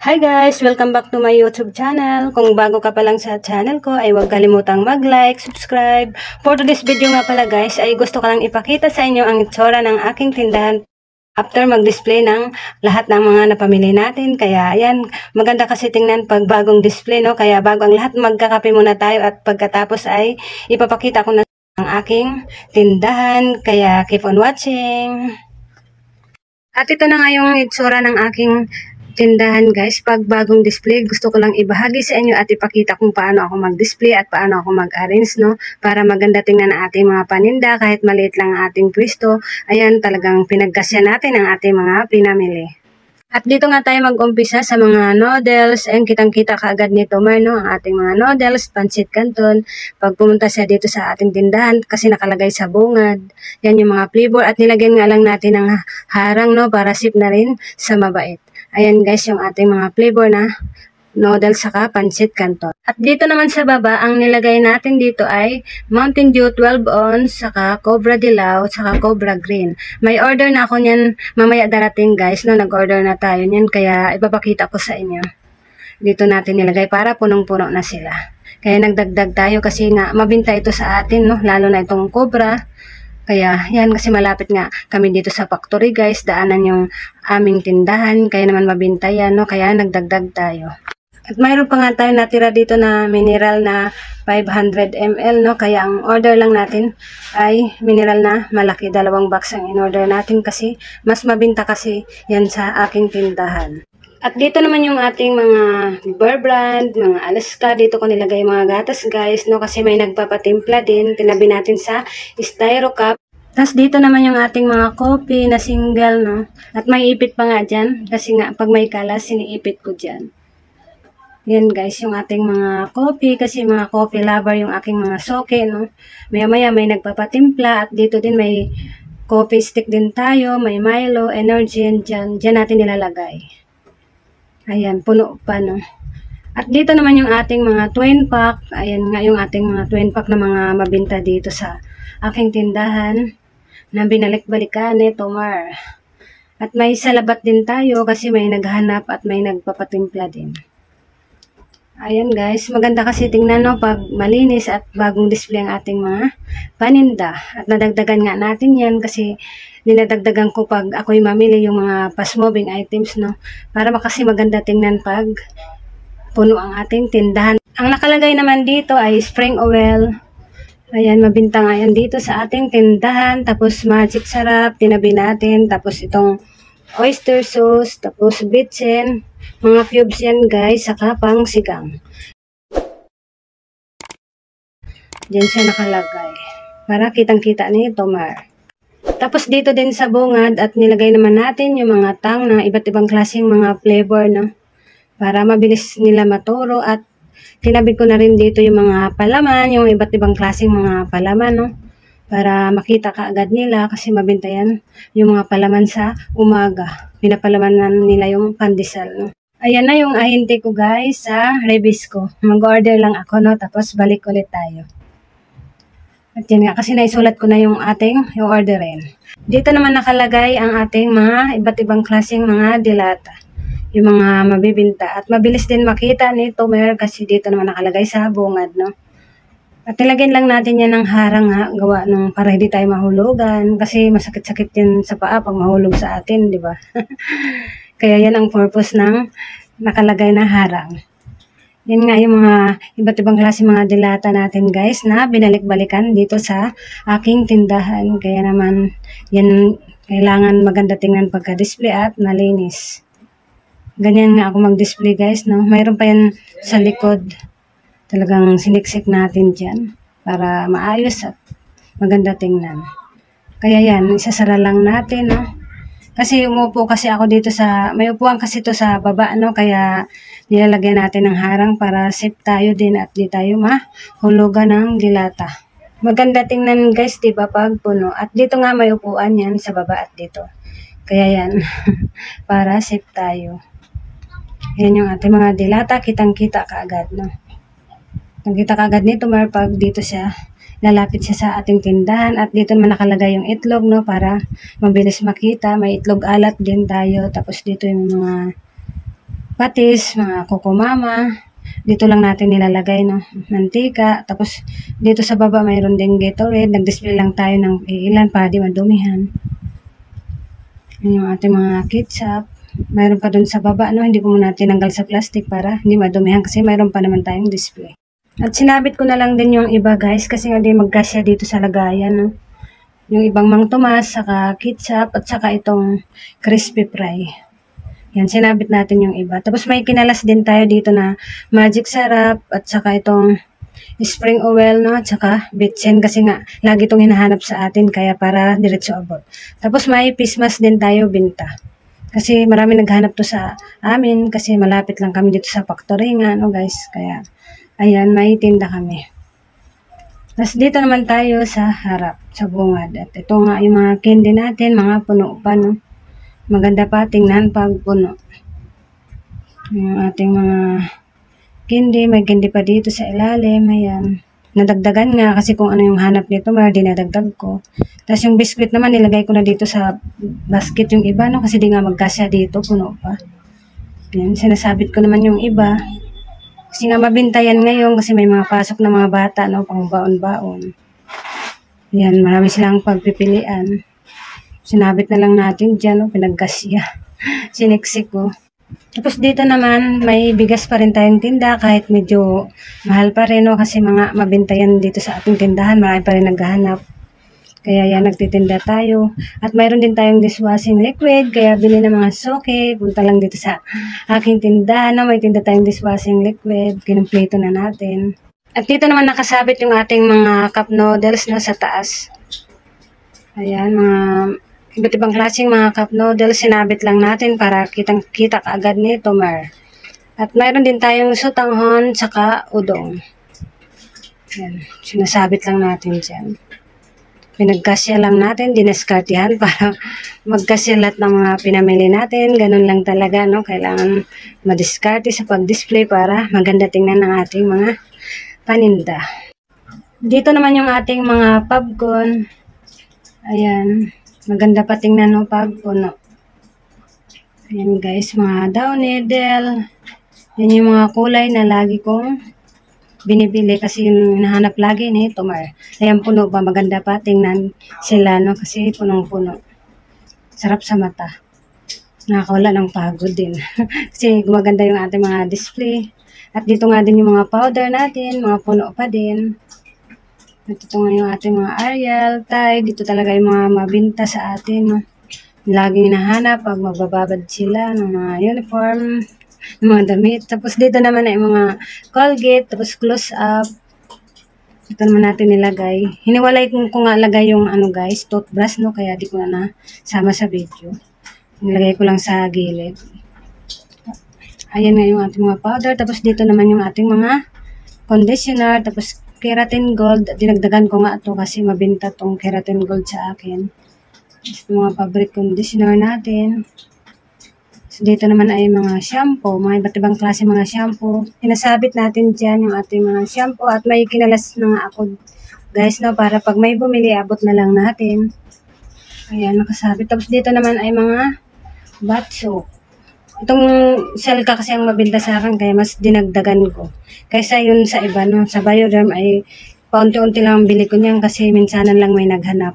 Hi guys! Welcome back to my YouTube channel. Kung bago ka pa lang sa channel ko ay huwag kalimutang mag-like, subscribe. For today's video nga pala guys ay gusto ko lang ipakita sa inyo ang itsura ng aking tindahan after mag-display ng lahat ng mga napamili natin. Kaya ayan, maganda kasi tingnan pag bagong display, no? Kaya bago ang lahat magkakape muna tayo at pagkatapos ay ipapakita ko na ang aking tindahan. Kaya keep on watching. At ito na nga yung itsura ng aking tindahan guys, pag bagong display, gusto ko lang ibahagi sa inyo at ipakita kung paano ako mag-display at paano ako mag-arrange, no? Para maganda tingnan ang ating mga paninda, kahit maliit lang ang ating pwesto. Ayan, talagang pinagkasya natin ang ating mga pinamili. At dito nga tayo mag-umpisa sa mga noodles. Ayan, kitang-kita kaagad nito, no? Ang ating mga noodles, pancit canton. Pag pumunta siya dito sa ating tindahan, kasi nakalagay sa bungad. Yan yung mga flavor at nilagyan nga lang natin ng harang, no? Para sip na rin sa mabait. Ayan guys, yung ating mga flavor na noodles saka pancit canton. At dito naman sa baba, ang nilagay natin dito ay Mountain Dew 12 ounce, saka Cobra Dilaw, saka Cobra Green. May order na ako niyan, mamaya darating guys, no? Nag-order na tayo niyan, kaya ipapakita ko sa inyo. Dito natin nilagay para punong-puno na sila. Kaya nagdagdag tayo kasi nga mabinta ito sa atin, no? Lalo na itong Cobra. Kaya yan, kasi malapit nga kami dito sa factory guys, daanan yung aming tindahan, kaya naman mabinta yan, no? Kaya nagdagdag tayo. At mayroon pa nga tayo natira dito na mineral na 500 ml, no? Kaya ang order lang natin ay mineral na malaki, 2 box ang in-order natin kasi mas mabinta kasi yan sa aking tindahan. At dito naman yung ating mga Bear Brand, mga Alaska. Dito ko nilagay mga gatas guys, no? Kasi may nagpapatimpla din. Tinabi natin sa styro cup. Tapos dito naman yung ating mga coffee na single, no? At may ipit pa nga dyan. Kasi nga pag may kalas, siniipit ko dyan. Yan guys, yung ating mga coffee. Kasi mga coffee lover yung aking mga soke, no? Maya-maya may nagpapatimpla. At dito din may coffee stick din tayo. May Milo, energy, and dyan. Dyan natin nilalagay. Ayan, puno pa, no? At dito naman yung ating mga twin pack. Ayan nga yung ating mga twin pack na mga mabinta dito sa aking tindahan na binalik-balikan ni Tomar. At may salabat din tayo kasi may naghanap at may nagpapatimpla din. Ayan guys, maganda kasi tingnan, no? Pag malinis at bagong display ang ating mga paninda. At nadagdagan nga natin yan kasi dinadagdagan ko pag ako'y mamili yung mga fast-moving items, no? Para kasi maganda tingnan pag puno ang ating tindahan. Ang nakalagay naman dito ay spring oil. Ayan, mabinta nga yan dito sa ating tindahan. Tapos magic sarap, tinabi natin. Tapos itong oyster sauce, tapos bitsin. Mga cubes yan guys, saka pang sigang. Diyan siya nakalagay. Para kitang-kita ni Tomar. Tapos dito din sa bungad at nilagay naman natin yung mga tang na iba't ibang klaseng mga flavor, no? Para mabilis nila maturo at tinabi ko na rin dito yung mga palaman, yung iba't ibang klaseng mga palaman, no? Para makita kaagad nila kasi mabinta yan yung mga palaman sa umaga. Pinapalamanan nila yung pandesal, no? Ayan na yung ahinte ko guys sa rebis ko. Mag-order lang ako, no? Tapos balik ulit tayo. At yan nga, kasi naisulat ko na yung ating orderin. Dito naman nakalagay ang ating mga iba't ibang klaseng mga dilata. Yung mga mabibinta. At mabilis din makita ni Tomer kasi dito naman nakalagay sa bungad, no? At nilagyan lang natin yan ng harang, ha? Gawa nung para hindi tayo mahulugan. Kasi masakit-sakit yan sa paa pag mahulog sa atin, di ba? Kaya yan ang purpose ng nakalagay na harang. Yan nga yung mga iba't ibang klase mga dilata natin guys na binalik-balikan dito sa aking tindahan. Kaya naman yan kailangan maganda tingnan pagka-display at malinis. Ganyan nga ako mag-display guys, no? Mayroon pa yan sa likod. Talagang siniksik natin dyan para maayos at maganda tingnan. Kaya yan, isasara lang natin, no? Kasi umupo kasi ako dito sa, may upuan kasi to sa baba, no? Kaya nilalagyan natin ng harang para safe tayo din at di tayo mahulugan ng dilata. Maganda tingnan guys, diba, pag puno. At dito nga may upuan yan sa baba at dito. Kaya yan, para safe tayo. Yan yung ating mga dilata, kitang-kita kaagad, no? Nakita kaagad nito, pag dito siya, lalapit siya sa ating tindahan. At dito naman nakalagay yung itlog, no? Para mabilis makita. May itlog alat din tayo. Tapos dito yung mga patis, mga kukumama. Dito lang natin nilalagay, no? Mantika. Tapos, dito sa baba, mayroon din Gatorade. Nag-display lang tayo ng ilan para di madumihan. Yan yung ating mga ketchup. Mayroon pa dun sa baba, no? Hindi ko muna tinanggal sa plastic para hindi madumihan kasi mayroon pa naman tayong display. At sinabit ko na lang din yung iba, guys, kasi nga di magkasya dito sa lagayan, no? Yung ibang Mang Tomas, saka ketchup, at saka itong crispy fry. Yan, sinabit natin yung iba. Tapos may kinalas din tayo dito na magic sarap at saka itong spring oil, no? At saka bitchin kasi nga lagi itong hinahanap sa atin kaya para diretso abot. Tapos may face mask din tayo binta. Kasi marami naghanap to sa amin kasi malapit lang kami dito sa factory nga, no guys? Kaya ayan, may tinda kami. Tapos dito naman tayo sa harap, sa bungad. At ito nga yung mga candy natin, mga puno pa, no? Maganda pa tingnan pag puno. Yung ating mga candy, may candy pa dito sa ilalim. Ayan. Nadagdagan nga kasi kung ano yung hanap nito, may dinadagdag ko. Tapos yung biscuit naman, nilagay ko na dito sa basket yung iba, no? Kasi di nga magkasya dito, puno pa. Ayan, sinasabit ko naman yung iba. Kasi nga mabintayan ngayon kasi may mga pasok na mga bata, no? Pang baon-baon. Ayan, marami silang pagpipilian. Sinabit na lang natin dyan, no? Pinagkasya. Siniksik ko. Tapos dito naman, may bigas pa rin tayong tinda kahit medyo mahal pa rin, no? Kasi mga mabintayan dito sa ating tindahan, marami pa rin naghahanap. Kaya yan, nagtitinda tayo. At mayroon din tayong dishwashing liquid, kaya bili ng mga soke. Punta lang dito sa aking tindahan, no? May tinda tayong dishwashing liquid, kinumpleto na natin. At dito naman nakasabit yung ating mga cup noodles, no? Sa taas. Ayan, mga iba't ibang klaseng mga cup noodles, sinabit lang natin para kitang-kita kaagad nito, Mar. At mayroon din tayong sotanghon, saka udong. Yan, sinasabit lang natin dyan. Pinagkasya lang natin, dineskartihan para magkasya lahat ng mga pinamili natin. Ganun lang talaga, no? Kailangan madiskarte sa pag-display para maganda tingnan ng ating mga paninda. Dito naman yung ating mga popcorn. Ayan. Maganda pa tingnan, no, pag puno. Ayan guys, mga down needle. Yan yung mga kulay na lagi kong binibili kasi yung nahanap lagi nito, Mar. Ayan, puno pa. Maganda pa tingnan sila, no, kasi punong-puno. Sarap sa mata. Nakakawala ng pagod din. Kasi gumaganda yung ating mga display. At dito nga din yung mga powder natin, mga puno pa din. Ito nga yung ating mga Ariel, Tide. Dito talaga yung mga mabinta sa atin. No? Laging hinahanap pag magbababad sila ng mga uniform, ng mga damit. Tapos dito naman ay mga Colgate, tapos close up. Ito naman natin nilagay. Hiniwalay ko nga lagay yung ano guys, toothbrush, no? Kaya di ko na nasama sa video. Nilagay ko lang sa gilid. Ayan nga yung ating mga powder. Tapos dito naman yung ating mga conditioner. Tapos Keratin Gold, dinagdagan ko nga ito kasi mabinta tong Keratin Gold sa akin. Ito mga fabric conditioner natin. So, dito naman ay mga shampoo, mga iba't ibang klase mga shampoo. Pinasabit natin dyan yung ating mga shampoo at may kinalas na nga ako guys, no, para pag may bumili, abot na lang natin. Ayan, nakasabit. Tapos dito naman ay mga bath soap. Itong Selka kasi ang mabinta sa akin kaya mas dinagdagan ko. Kaysa yun sa iba, no? Sa Bioderm ay paunti-unti lang ang bili ko niyan kasi minsanan lang may naghanap.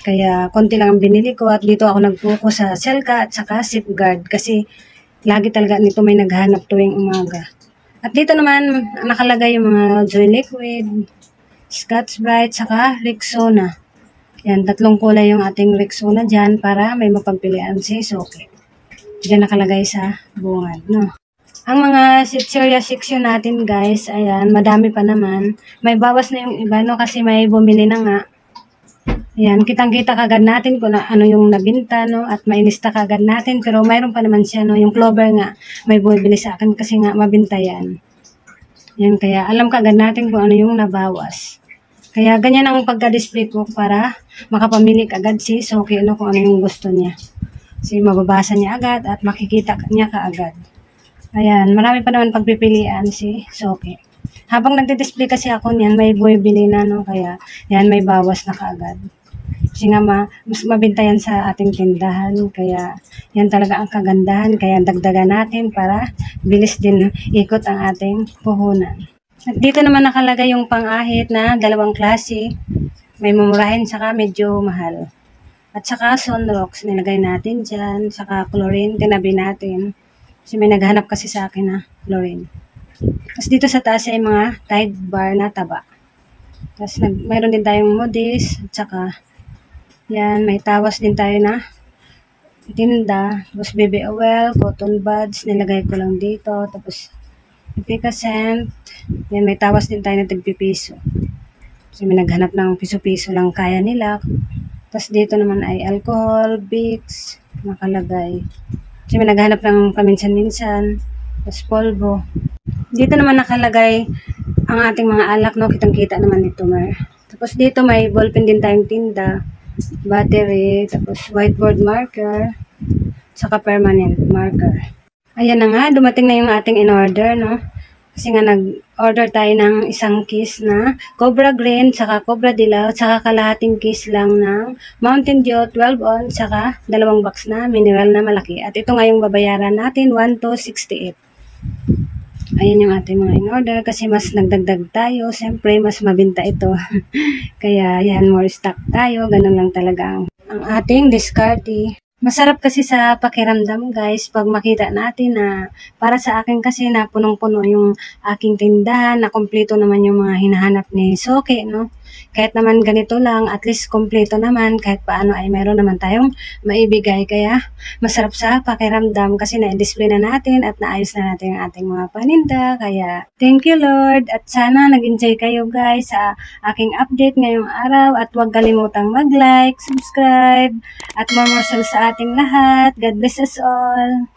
Kaya konti lang ang binili ko at dito ako nagpuko sa Selka at saka Safeguard kasi lagi talaga nito may naghanap tuwing umaga. At dito naman nakalagay yung mga Joy Liquid, Scotch Brite, saka Rexona. Yan, tatlong kulay yung ating Rexona dyan para may mapagpilian si Soke. Diyan nakalagay sa bungad, no? Ang mga chichirya section natin, guys, ayan, madami pa naman. May bawas na yung iba, no? Kasi may bumili na nga. Ayan, kitang-kita kagad natin kung ano yung nabinta, no? At mainista kagad natin. Pero mayroon pa naman siya, no? Yung Clover nga, may bumibili sa akin kasi nga mabinta yan. Yan, kaya alam kagad natin kung ano yung nabawas. Kaya ganyan ang pagka-display ko para makapamili kagad si Soke, no? Kung ano yung gusto niya. Kasi mababasa niya agad at makikita niya kaagad. Ayan, marami pa naman pagpipilian si Soke. Habang nagdi-display kasi ako niyan, may bumibili na, no? Kaya, yan, may bawas na kaagad. Kasi nga mas mabenta yan sa ating tindahan. Kaya yan talaga ang kagandahan. Kaya dagdagan natin para bilis din ikot ang ating puhunan. At dito naman nakalagay yung pang-ahit na dalawang klase. May mumurahin saka medyo mahal. At saka sunrocks, nilagay natin dyan. Saka chlorine, tinabi natin. Kasi may naghanap kasi sa akin na chlorine. Tapos dito sa taas ay mga Tide bar na taba. Tapos mayroon din tayong modis. At saka, yan, may tawas din tayo na tinda. Tapos baby oil, cotton buds, nilagay ko lang dito. Tapos efficacent. Yan, may tawas din tayo na tigpipiso. Kasi may naghanap ng piso-piso lang kaya nila. Tapos dito naman ay alcohol, Vicks, nakalagay. Kasi may naghanap ng paminsan-minsan. Tapos polvo. Dito naman nakalagay ang ating mga alak, no? Kitang-kita naman ito, Mar. Tapos dito may ballpen din tayong tinda, battery, tapos whiteboard marker, saka permanent marker. Ayan na nga, dumating na yung ating in-order, no? Kasi nga nag-order tayo ng isang case na Cobra Green, saka Cobra Dilaw, saka kalahating case lang ng Mountain Dew 12 ounce, saka 2 box na mineral na malaki. At ito nga yung babayaran natin, 1,268. Ayan yung ating mga in-order kasi mas nagdagdag tayo. Siyempre, mas mabinta ito. Kaya yan, more stock tayo. Ganun lang talaga ang ating discarte. Masarap kasi sa pakiramdam, guys, pag makita natin na para sa akin kasi na punong-puno yung aking tindahan, na kompleto naman yung mga hinahanap ni Soke, no? Kahit naman ganito lang, at least kompleto naman, kahit paano ay meron naman tayong maibigay. Kaya masarap sa pakiramdam kasi na-display na natin at naayos na natin ang ating mga paninda. Kaya thank you Lord, at sana nag-enjoy kayo guys sa aking update ngayong araw, at huwag kalimutang mag-like, subscribe, at more sa ating lahat. God bless us all.